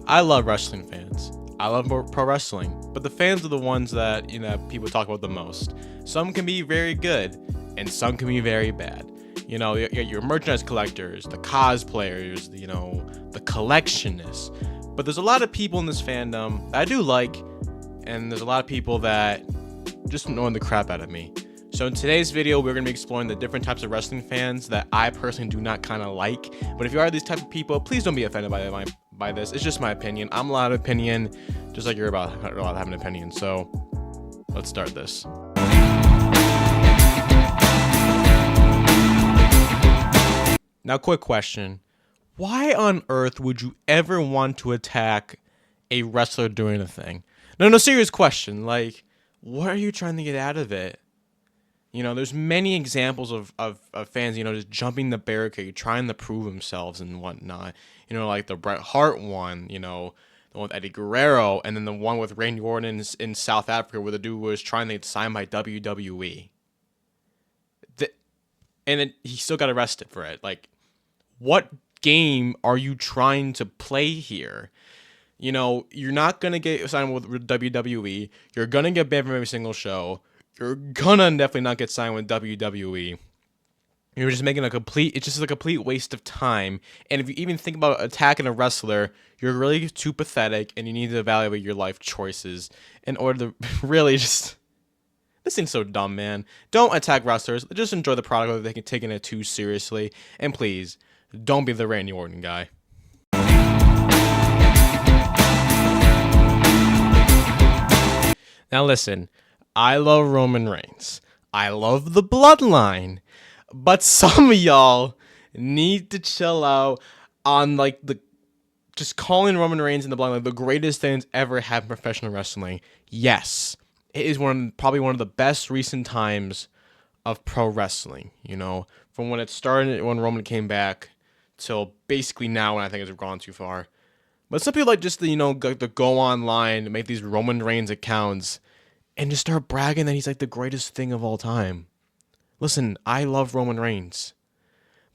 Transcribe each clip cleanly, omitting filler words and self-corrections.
I love wrestling fans. I love pro wrestling, but the fans are the ones that people talk about the most. Some can be very good, and some can be very bad. Your merchandise collectors, the cosplayers, the collectionists. But there's a lot of people in this fandom that I do like, and there's a lot of people that just annoy the crap out of me. So in today's video, we're going to be exploring the different types of wrestling fans that I personally do not kind of like. But if you are these type of people, please don't be offended by this. It's just my opinion. I'm allowed an opinion, just like you're allowed to have an opinion. So let's start this. Now, quick question. Why on earth would you ever want to attack a wrestler doing a thing? No, serious question. Like, what are you trying to get out of it? There's many examples of fans, just jumping the barricade, trying to prove themselves and whatnot. Like the Bret Hart one, the one with Eddie Guerrero, and then the one with Randy Orton in South Africa where the dude was trying to get signed by WWE. And then he still got arrested for it. Like, what game are you trying to play here? You're not going to get signed with WWE. You're going to get banned from every single show. You're gonna definitely not get signed with WWE. You're just making it's just a complete waste of time. And if you even think about attacking a wrestler, you're really too pathetic, and you need to evaluate your life choices in order to really just. This thing's so dumb, man. Don't attack wrestlers. Just enjoy the product without they can taking it too seriously. And please, don't be the Randy Orton guy. Now listen. I love Roman Reigns. I love the bloodline. But some of y'all need to chill out on just calling Roman Reigns and the bloodline the greatest things ever happened in professional wrestling. Yes, it is probably one of the best recent times of pro wrestling. From when it started, when Roman came back, till basically now when I think it's gone too far. But some people like just to go online and make these Roman Reigns accounts and just start bragging that he's like the greatest thing of all time. Listen, I love Roman Reigns,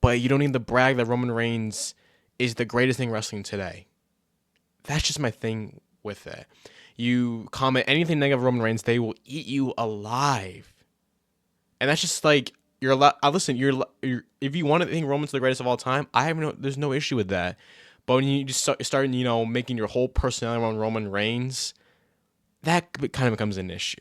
but you don't need to brag that Roman Reigns is the greatest thing wrestling today. That's just my thing with it. You comment anything negative of Roman Reigns, they will eat you alive. And that's just like, you're allowed. Listen, if you want to think Roman's the greatest of all time, there's no issue with that. But when you just start making your whole personality around Roman Reigns, that kind of becomes an issue.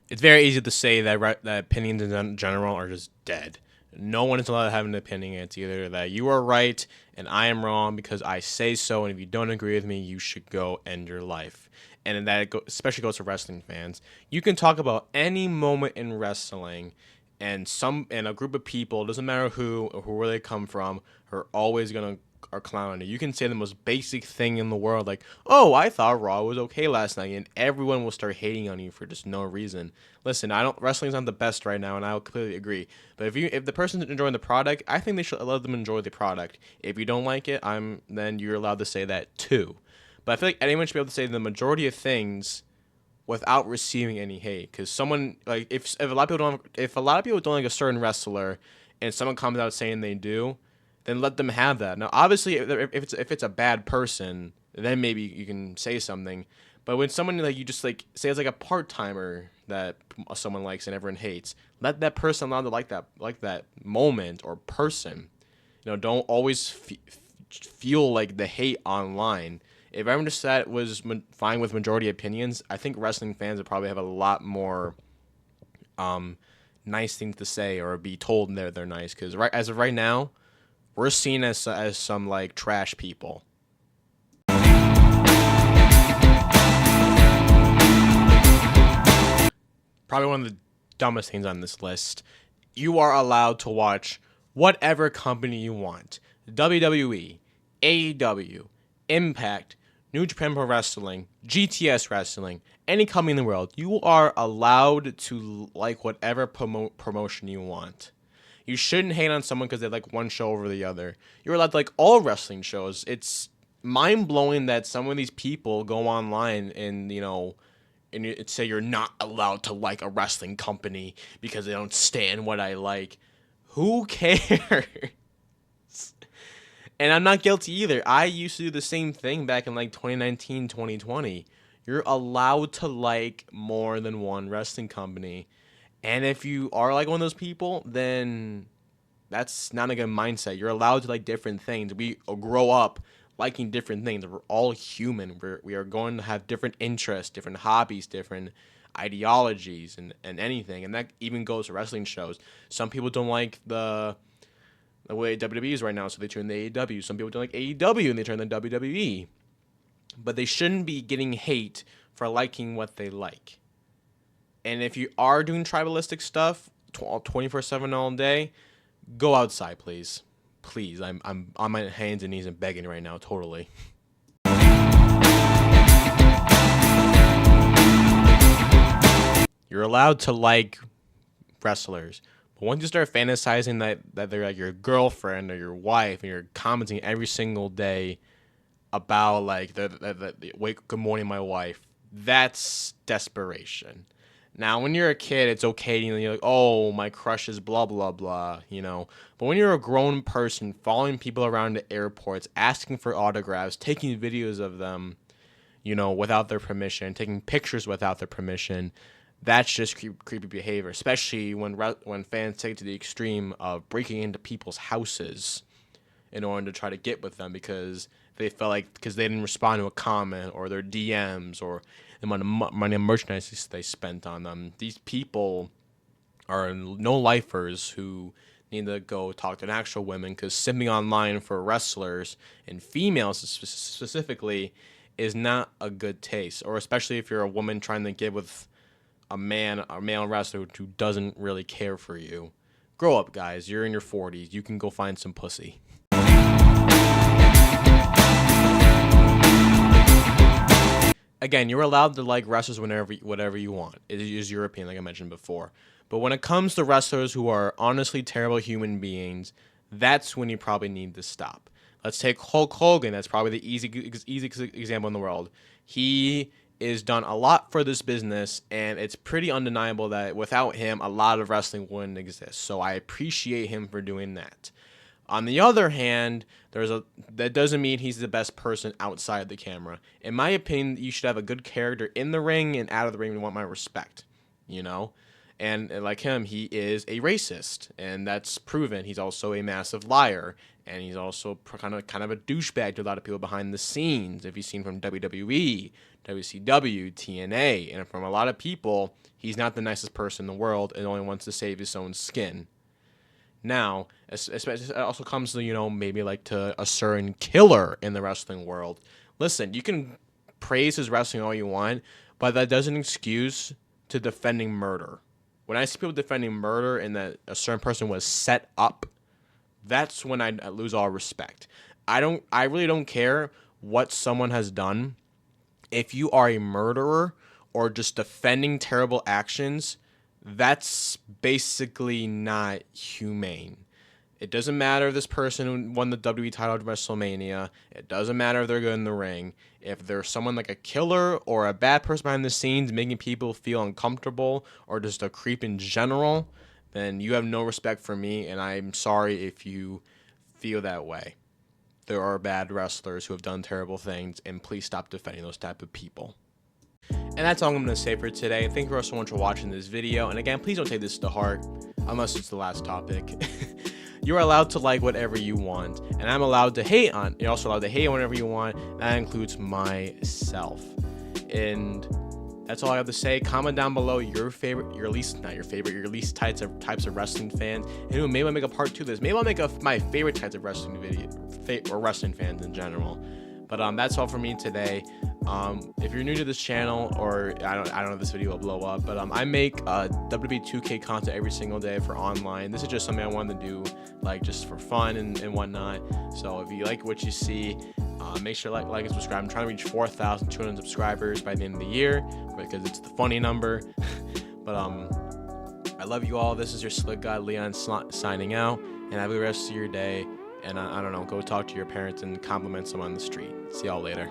It's very easy to say that opinions in general are just dead. No one is allowed to have an opinion. It's either that you are right and I am wrong because I say so, and if you don't agree with me, you should go end your life. And that especially goes to wrestling fans. You can talk about any moment in wrestling, and a group of people, doesn't matter who or where they come from, are always gonna clown you. You can say the most basic thing in the world, like, "Oh, I thought Raw was okay last night," and everyone will start hating on you for just no reason. Listen, wrestling's not the best right now, and I will completely agree. But if the person's enjoying the product, I think they should let them enjoy the product. If you don't like it, then you're allowed to say that too. But I feel like anyone should be able to say the majority of things without receiving any hate. Because someone if a lot of people don't like a certain wrestler, and someone comes out saying they do, then let them have that. Now, obviously, if it's a bad person, then maybe you can say something. But when someone you just say it's like a part timer that someone likes and everyone hates, let that person allowed to like that moment or person. Don't always feel like the hate online. If everyone just said it was fine with majority opinions, I think wrestling fans would probably have a lot more nice things to say or be told they're nice. Because as of right now, we're seen as some trash people. Probably one of the dumbest things on this list. You are allowed to watch whatever company you want. WWE, AEW, Impact, New Japan Pro Wrestling, GTS Wrestling, any company in the world. You are allowed to like whatever promotion you want. You shouldn't hate on someone because they like one show over the other. You're allowed to like all wrestling shows. It's mind-blowing that some of these people go online and, and say you're not allowed to like a wrestling company because they don't stand what I like. Who cares? And I'm not guilty either. I used to do the same thing back in like 2019, 2020. You're allowed to like more than one wrestling company. And if you are like one of those people, then that's not a good mindset. You're allowed to like different things. We grow up liking different things. We're all human. We are going to have different interests, different hobbies, different ideologies, and anything. And that even goes to wrestling shows. Some people don't like the way WWE is right now, so they turn to AEW. Some people don't like AEW and they turn to WWE. But they shouldn't be getting hate for liking what they like. And if you are doing tribalistic stuff 24/7 all day, go outside, please. Please, I'm on my hands and knees and begging right now, totally. You're allowed to like wrestlers. But once you start fantasizing that they're like your girlfriend or your wife and you're commenting every single day about like the wake, good morning, my wife, that's desperation. Now, when you're a kid, it's okay. You're like, oh, my crush is blah, blah, blah, But when you're a grown person, following people around the airports, asking for autographs, taking videos of them, without their permission, taking pictures without their permission, that's just creepy behavior, especially when fans take it to the extreme of breaking into people's houses in order to try to get with them because they felt like because they didn't respond to a comment or their DMs or the amount of money and merchandise they spent on them. These people are no-lifers who need to go talk to an actual woman because simping online for wrestlers and females specifically is not a good taste, or especially if you're a woman trying to get with a male wrestler who doesn't really care for you. Grow up, guys. You're in your 40s. You can go find some pussy. Again, you're allowed to like wrestlers whatever you want. It is your opinion, like I mentioned before. But when it comes to wrestlers who are honestly terrible human beings, that's when you probably need to stop. Let's take Hulk Hogan. That's probably the easy example in the world. He is done a lot for this business, and it's pretty undeniable that without him, a lot of wrestling wouldn't exist. So I appreciate him for doing that. On the other hand, that doesn't mean he's the best person outside the camera. In my opinion, you should have a good character in the ring and out of the ring to want my respect, And like him, he is a racist, and that's proven. He's also a massive liar, and he's also kind of a douchebag to a lot of people behind the scenes. If you've seen from WWE, WCW, TNA, and from a lot of people, he's not the nicest person in the world and only wants to save his own skin. Now, especially, it also comes to, maybe like to a certain killer in the wrestling world. Listen, you can praise his wrestling all you want, but that doesn't excuse to defending murder. When I see people defending murder and that a certain person was set up, that's when I lose all respect. I really don't care what someone has done. If you are a murderer or just defending terrible actions, that's basically not humane. It doesn't matter if this person won the WWE title at WrestleMania. It doesn't matter if they're good in the ring. If there's someone like a killer or a bad person behind the scenes making people feel uncomfortable or just a creep in general, then you have no respect for me, and I'm sorry if you feel that way. There are bad wrestlers who have done terrible things, and please stop defending those type of people. And that's all I'm going to say for today. Thank you all so much for watching this video. And again, please don't take this to heart, unless it's the last topic. You're allowed to like whatever you want, and I'm allowed to hate on. You're also allowed to hate on whatever you want. That includes myself. And that's all I have to say. Comment down below your least types of wrestling fans. And maybe I'll make a part 2 of this. Maybe I'll make my favorite types of wrestling or wrestling fans in general. But that's all for me today. If you're new to this channel, or I don't know if this video will blow up, but I make WWE 2K content every single day for online. This is just something I wanted to do, like just for fun and whatnot. So if you like what you see, make sure to like and subscribe. I'm trying to reach 4,200 subscribers by the end of the year because it's the funny number. But I love you all. This is your slick guy Leon signing out, and have a good rest of your day. And I don't know, go talk to your parents and compliment someone on the street. See y'all later.